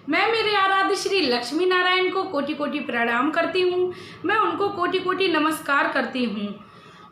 मैं मेरे आराध्य श्री लक्ष्मी नारायण को कोटि कोटि प्रणाम करती हूँ। मैं उनको कोटि कोटि नमस्कार करती हूँ।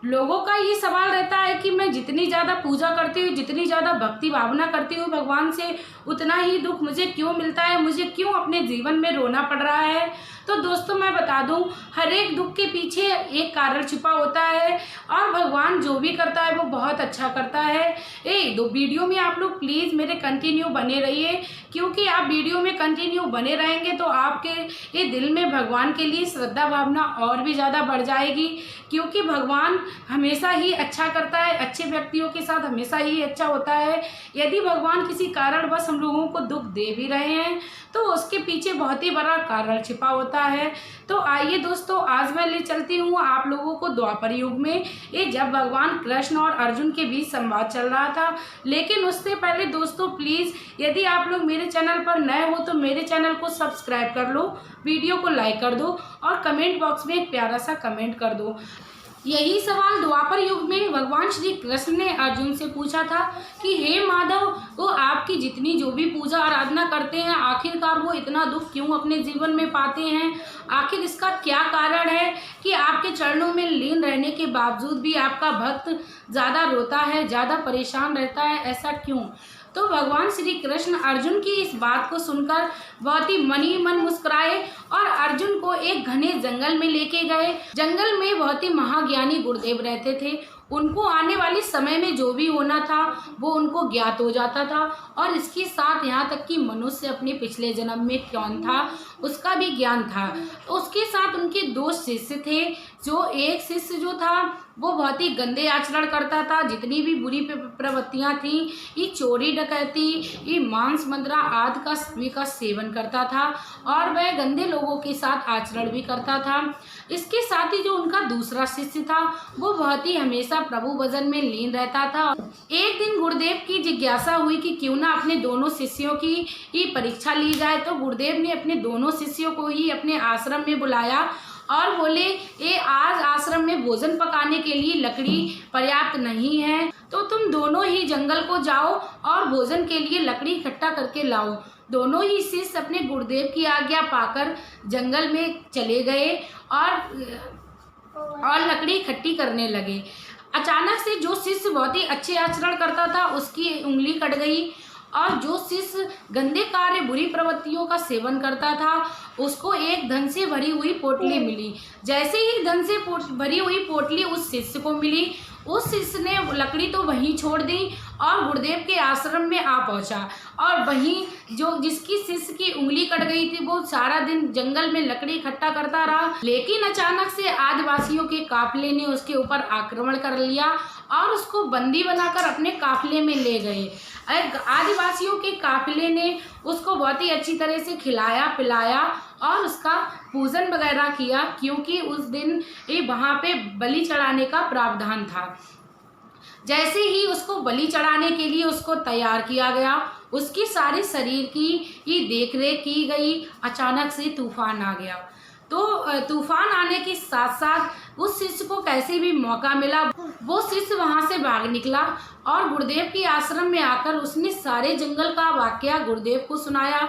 लोगों का ये सवाल रहता है कि मैं जितनी ज़्यादा पूजा करती हूँ, जितनी ज़्यादा भक्ति भावना करती हूँ भगवान से, उतना ही दुख मुझे क्यों मिलता है, मुझे क्यों अपने जीवन में रोना पड़ रहा है। तो दोस्तों मैं बता दूं, हर एक दुख के पीछे एक कारण छिपा होता है और भगवान जो भी करता है वो बहुत अच्छा करता है। वीडियो में आप लोग प्लीज़ मेरे कंटिन्यू बने रहिए, क्योंकि आप वीडियो में कंटिन्यू बने रहेंगे तो आपके ये दिल में भगवान के लिए श्रद्धा भावना और भी ज़्यादा बढ़ जाएगी, क्योंकि भगवान हमेशा ही अच्छा करता है, अच्छे व्यक्तियों के साथ हमेशा ही अच्छा होता है। यदि भगवान किसी कारणवश हम लोगों को दुख दे भी रहे हैं तो उसके पीछे बहुत ही बड़ा कारण छिपा होता है। तो आइए दोस्तों, आज मैं ले चलती हूँ आप लोगों को द्वापर युग में, ये जब भगवान कृष्ण और अर्जुन के बीच संवाद चल रहा था। लेकिन उससे पहले दोस्तों प्लीज़, यदि आप लोग मेरे चैनल पर नए हो तो मेरे चैनल को सब्सक्राइब कर लो, वीडियो को लाइक कर दो और कमेंट बॉक्स में एक प्यारा सा कमेंट कर दो। यही सवाल द्वापर युग में भगवान श्री कृष्ण ने अर्जुन से पूछा था कि हे माधव, वो आपकी जितनी जो भी पूजा आराधना करते हैं, आखिरकार वो इतना दुख क्यों अपने जीवन में पाते हैं? आखिर इसका क्या कारण है कि आपके चरणों में लीन रहने के बावजूद भी आपका भक्त ज़्यादा रोता है, ज़्यादा परेशान रहता है, ऐसा क्यों? तो भगवान श्री कृष्ण अर्जुन की इस बात को सुनकर बहुत ही मन ही मन मुस्कुराए और अर्जुन को एक घने जंगल में लेके गए। जंगल में बहुत ही महाज्ञानी गुरुदेव रहते थे। उनको आने वाले समय में जो भी होना था वो उनको ज्ञात हो जाता था, और इसके साथ यहाँ तक कि मनुष्य अपने पिछले जन्म में कौन था उसका भी ज्ञान था। उसके साथ उनके दो शिष्य थे। जो एक शिष्य जो था वो बहुत ही गंदे आचरण करता था, जितनी भी बुरी प्रवृत्तियाँ थी, ये चोरी डकैती, ये मांस मदिरा आदि का सभी का सेवन करता था और वह गंदे लोगों के साथ आचरण भी करता था। इसके साथ ही जो उनका दूसरा शिष्य था वो बहुत ही हमेशा प्रभु भजन में लीन रहता था। एक दिन गुरुदेव की जिज्ञासा हुई कि क्यों ना अपने दोनों शिष्यों की ही परीक्षा ली जाए। तो गुरुदेव ने अपने दोनों शिष्यों को ही अपने आश्रम में बुलाया और बोले, ये आज आश्रम में भोजन पकाने के लिए लकड़ी पर्याप्त नहीं है, तो तुम दोनों ही जंगल को जाओ और भोजन के लिए लकड़ी इकट्ठा करके लाओ। दोनों ही शिष्य अपने गुरुदेव की आज्ञा पाकर जंगल में चले गए और लकड़ी इकट्ठी करने लगे। अचानक से जो शिष्य बहुत ही अच्छे आचरण करता था उसकी उंगली कट गई, और जो शिष्य गंदे कार्य बुरी प्रवृत्तियों का सेवन करता था उसको एक धन से भरी हुई पोटली मिली। जैसे ही धन से भरी हुई पोटली उस शिष्य को मिली, उस शिष्य ने लकड़ी तो वहीं छोड़ दी और गुरुदेव के आश्रम में आ पहुंचा। और वहीं जो जिसकी शिष्य की उंगली कट गई थी वो सारा दिन जंगल में लकड़ी इकट्ठा करता रहा। लेकिन अचानक से आदिवासियों के काफिले ने उसके ऊपर आक्रमण कर लिया और उसको बंदी बनाकर अपने काफिले में ले गए। आदिवासियों के काफिले ने उसको बहुत ही अच्छी तरह से खिलाया पिलाया और उसका पूजन वगैरह किया, क्योंकि उस दिन वहाँ पे बलि चढ़ाने का प्रावधान था। जैसे ही उसको बलि चढ़ाने के लिए उसको तैयार किया गया, उसकी सारे शरीर की ही देखरेख की गई। अचानक से तूफान आ गया। तो तूफान आने के साथ साथ उस शिष्य को कैसे भी मौका मिला, वो शिष्य वहाँ से भाग निकला और गुरुदेव की आश्रम में आकर उसने सारे जंगल का वाकया गुरुदेव को सुनाया।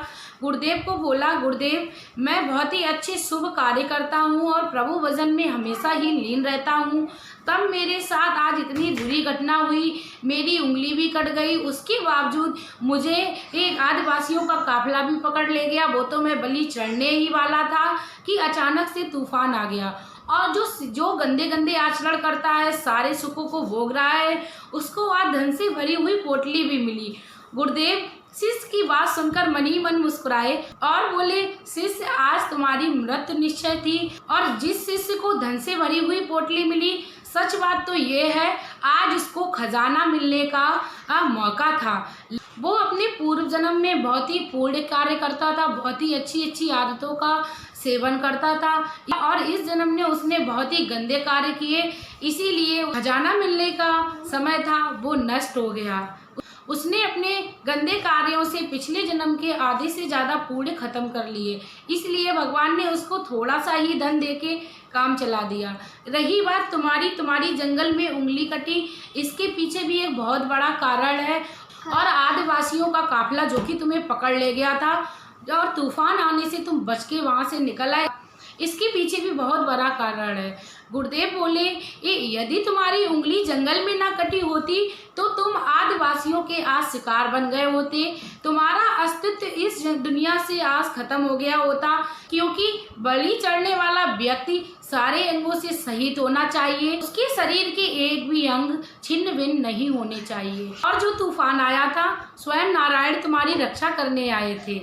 गुरुदेव को बोला, गुरुदेव मैं बहुत ही अच्छे शुभ कार्य करता हूँ और प्रभु भजन में हमेशा ही लीन रहता हूँ, तब मेरे साथ आज इतनी बुरी घटना हुई, मेरी उंगली भी कट गई। उसके बावजूद मुझे एक आदिवासियों का काफिला भी पकड़ ले गया, वो तो मैं बलि चढ़ने ही वाला था कि अचानक से तूफान आ गया। और जो गंदे गंदे आचरण करता है, सारे सुखों को भोग रहा है, उसको आज धन से भरी हुई पोटली भी मिली। गुरुदेव शिष्य की बात सुनकर मन ही मन मुस्कुराए और बोले, शिष्य आज तुम्हारी मृत्यु निश्चय थी, और जिस शिष्य को धन से भरी हुई पोटली मिली, सच बात तो ये है आज उसको खजाना मिलने का मौका था। वो अपने पूर्व जन्म में बहुत ही पुण्य कार्य करता था, बहुत ही अच्छी अच्छी आदतों का सेवन करता था, और इस जन्म में उसने बहुत ही गंदे कार्य किए, इसीलिए खजाना मिलने का समय था वो नष्ट हो गया। उसने अपने गंदे कार्यों से पिछले जन्म के आधे से ज़्यादा पुण्य खत्म कर लिए, इसलिए भगवान ने उसको थोड़ा सा ही धन देके काम चला दिया। रही बात तुम्हारी जंगल में उंगली कटी, इसके पीछे भी एक बहुत बड़ा कारण है। और आदिवासियों का काफिला जो कि तुम्हें पकड़ ले गया था, और तूफान आने से तुम बच के वहाँ से निकल आए, इसके पीछे भी बहुत बड़ा कारण है। गुरुदेव बोले, यदि तुम्हारी उंगली जंगल में ना कटी होती तो तुम आदिवासियों के आज शिकार बन गए होते, तुम्हारा अस्तित्व इस दुनिया से आज खत्म हो गया होता, क्योंकि बलि चढ़ने वाला व्यक्ति सारे अंगों से शहीद होना चाहिए, उसके शरीर के एक भी अंग छिन्न भिन्न नहीं होने चाहिए। और जो तूफान आया था, स्वयं नारायण तुम्हारी रक्षा करने आए थे,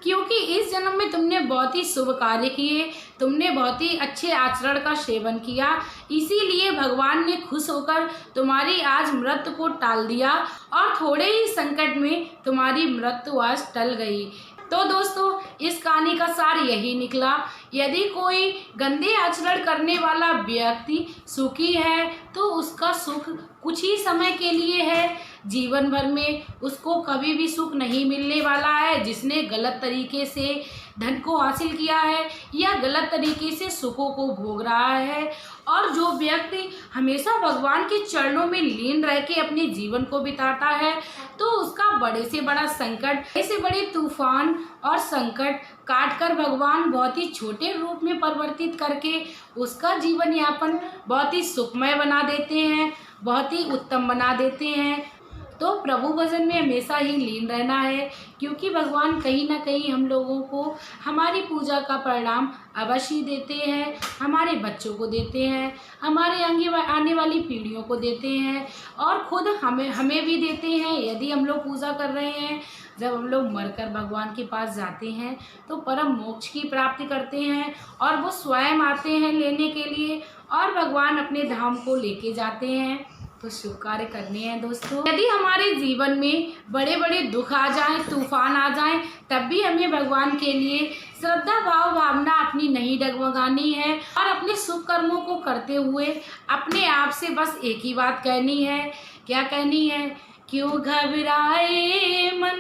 क्योंकि इस जन्म में तुमने बहुत ही शुभ कार्य किए, तुमने बहुत ही अच्छे आचरण का सेवन किया, इसीलिए भगवान ने खुश होकर तुम्हारी आज मृत्यु को टाल दिया और थोड़े ही संकट में तुम्हारी मृत्यु आज टल गई। तो दोस्तों, इस कहानी का सार यही निकला, यदि कोई गंदे आचरण करने वाला व्यक्ति सुखी है तो उसका सुख कुछ ही समय के लिए है, जीवन भर में उसको कभी भी सुख नहीं मिलने वाला है। जिसने गलत तरीके से धन को हासिल किया है या गलत तरीके से सुखों को भोग रहा है, और जो व्यक्ति हमेशा भगवान के चरणों में लीन रह के अपने जीवन को बिताता है, तो उसका बड़े से बड़ा संकट, बड़े से बड़े तूफान और संकट काट कर भगवान बहुत ही छोटे रूप में परिवर्तित करके उसका जीवन यापन बहुत ही सुखमय बना देते हैं, बहुत ही उत्तम बना देते हैं। तो प्रभु भजन में हमेशा ही लीन रहना है, क्योंकि भगवान कहीं ना कहीं हम लोगों को हमारी पूजा का परिणाम अवश्य देते हैं, हमारे बच्चों को देते हैं, हमारे आने वाली पीढ़ियों को देते हैं, और खुद हमें भी देते हैं। यदि हम लोग पूजा कर रहे हैं, जब हम लोग मरकर भगवान के पास जाते हैं तो परम मोक्ष की प्राप्ति करते हैं, और वो स्वयं आते हैं लेने के लिए, और भगवान अपने धाम को लेके जाते हैं। तो शुभ कार्य करने हैं दोस्तों। यदि हमारे जीवन में बड़े बड़े दुख आ जाएं, तूफान आ जाएं, तब भी हमें भगवान के लिए श्रद्धा भावना अपनी नहीं डगमगानी है, और अपने शुभ कर्मों को करते हुए अपने आप से बस एक ही बात कहनी है। क्या कहनी है? क्यों घबराए मन,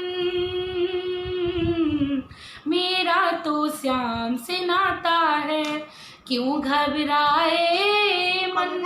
मेरा तो श्याम से नाता है। क्यों घबराए मन,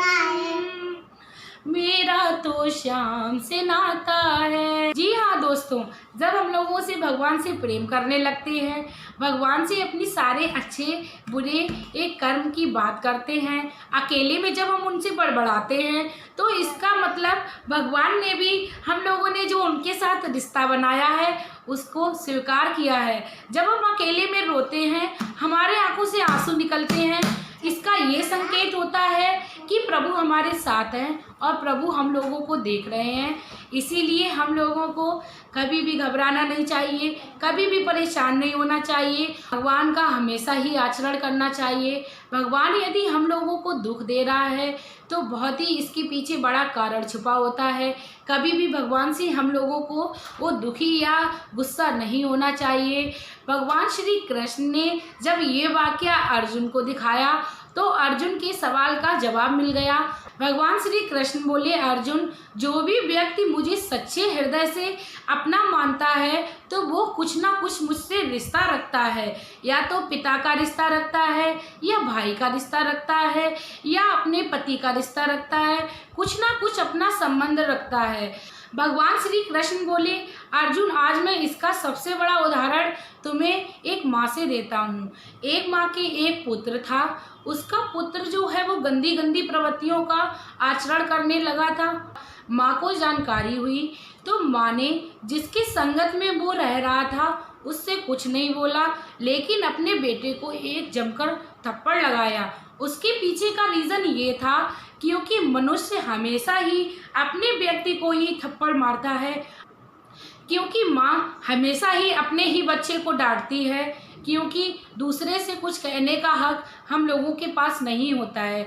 मेरा तो श्याम से नाता है। जी हाँ दोस्तों, जब हम लोगों से भगवान से प्रेम करने लगते हैं, भगवान से अपनी सारे अच्छे बुरे एक कर्म की बात करते हैं, अकेले में जब हम उनसे बड़बड़ाते हैं, तो इसका मतलब भगवान ने भी हम लोगों ने जो उनके साथ रिश्ता बनाया है उसको स्वीकार किया है। जब हम अकेले में रोते हैं, हमारे आंखों से आंसू निकलते हैं, इसका ये संकेत होता है कि प्रभु हमारे साथ हैं और प्रभु हम लोगों को देख रहे हैं। इसीलिए हम लोगों को कभी भी घबराना नहीं चाहिए, कभी भी परेशान नहीं होना चाहिए, भगवान का हमेशा ही आचरण करना चाहिए। भगवान यदि हम लोगों को दुख दे रहा है तो बहुत ही इसके पीछे बड़ा कारण छुपा होता है। कभी भी भगवान से हम लोगों को वो दुखी या गुस्सा नहीं होना चाहिए। भगवान श्री कृष्ण ने जब ये वाकया अर्जुन को दिखाया तो अर्जुन के सवाल का जवाब मिल गया। भगवान श्री कृष्ण बोले, अर्जुन, जो भी व्यक्ति मुझे सच्चे हृदय से अपना मानता है तो वो कुछ ना कुछ मुझसे रिश्ता रखता है, या तो पिता का रिश्ता रखता है, या भाई का रिश्ता रखता है, या अपने पति का रिश्ता रखता है, कुछ ना कुछ अपना संबंध रखता है। भगवान श्री कृष्ण बोले, अर्जुन, आज मैं इसका सबसे बड़ा उदाहरण तुम्हें एक माँ से देता हूँ। एक माँ के एक पुत्र था, उसका पुत्र जो है वो गंदी गंदी प्रवृत्तियों का आचरण करने लगा था। माँ को जानकारी हुई तो माँ ने जिसकी संगत में वो रह रहा था उससे कुछ नहीं बोला, लेकिन अपने बेटे को एक जमकर थप्पड़ लगाया। उसके पीछे का रीज़न ये था क्योंकि मनुष्य हमेशा ही अपने व्यक्ति को ही थप्पड़ मारता है, क्योंकि माँ हमेशा ही अपने ही बच्चे को डांटती है, क्योंकि दूसरे से कुछ कहने का हक हम लोगों के पास नहीं होता है।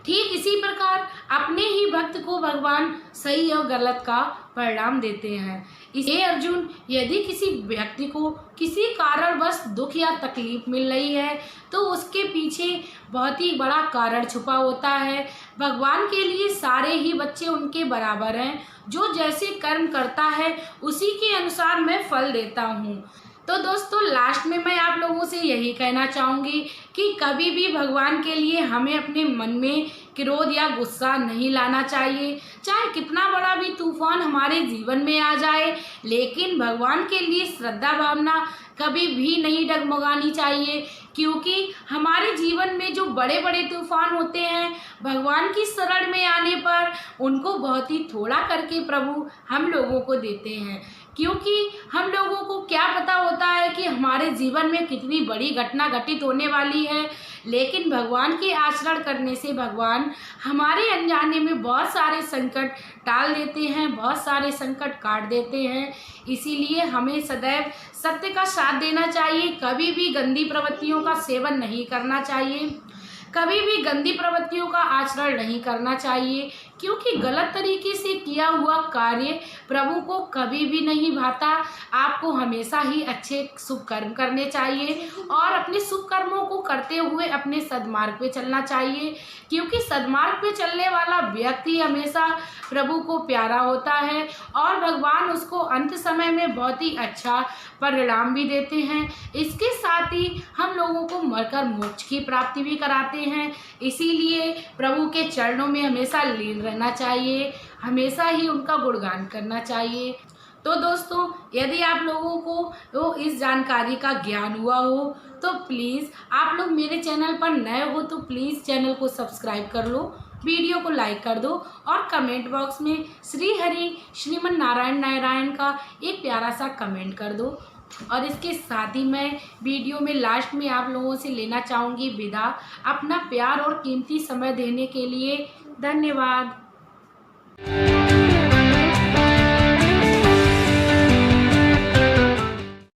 ठीक इसी प्रकार अपने ही भक्त को भगवान सही और गलत का परिणाम देते हैं। इसलिए अर्जुन, यदि किसी व्यक्ति को किसी कारणवश दुख या तकलीफ मिल रही है तो उसके पीछे बहुत ही बड़ा कारण छुपा होता है। भगवान के लिए सारे ही बच्चे उनके बराबर हैं, जो जैसे कर्म करता है उसी के अनुसार मैं फल देता हूँ। तो दोस्तों लास्ट में मैं आप लोगों से यही कहना चाहूँगी कि कभी भी भगवान के लिए हमें अपने मन में क्रोध या गुस्सा नहीं लाना चाहिए। चाहे कितना बड़ा भी तूफान हमारे जीवन में आ जाए, लेकिन भगवान के लिए श्रद्धा भावना कभी भी नहीं डगमगानी चाहिए, क्योंकि हमारे जीवन में जो बड़े बड़े तूफान होते हैं भगवान की शरण में आने पर उनको बहुत ही थोड़ा करके प्रभु हम लोगों को देते हैं। क्योंकि हम लोगों को क्या पता होता है कि हमारे जीवन में कितनी बड़ी घटना घटित होने वाली है, लेकिन भगवान के आचरण करने से भगवान हमारे अनजाने में बहुत सारे संकट टाल देते हैं, बहुत सारे संकट काट देते हैं। इसीलिए हमें सदैव सत्य का साथ देना चाहिए, कभी भी गंदी प्रवृत्तियों का सेवन नहीं करना चाहिए, कभी भी गंदी प्रवृत्तियों का आचरण नहीं करना चाहिए, क्योंकि गलत तरीके से किया हुआ कार्य प्रभु को कभी भी नहीं भाता। आपको हमेशा ही अच्छे शुभ कर्म करने चाहिए और अपने शुभ कर्मों को करते हुए अपने सद्मार्ग पे चलना चाहिए, क्योंकि सद्मार्ग पे चलने वाला व्यक्ति हमेशा प्रभु को प्यारा होता है और भगवान उसको अंत समय में बहुत ही अच्छा परिणाम भी देते हैं। इसके साथ ही हम लोगों को मरकर मोक्ष की प्राप्ति भी कराते हैं। इसीलिए प्रभु के चरणों में हमेशा लीन रहना चाहिए, हमेशा ही उनका गुणगान करना चाहिए। तो दोस्तों यदि आप लोगों को इस जानकारी का ज्ञान हुआ हो तो प्लीज़ आप लोग मेरे चैनल पर नए हो तो प्लीज़ चैनल को सब्सक्राइब कर लो, वीडियो को लाइक कर दो और कमेंट बॉक्स में श्री हरि श्रीमन नारायण नारायण का एक प्यारा सा कमेंट कर दो। और इसके साथ ही मैं वीडियो में लास्ट में आप लोगों से लेना चाहूँगी विदा। अपना प्यार और कीमती समय देने के लिए धन्यवाद।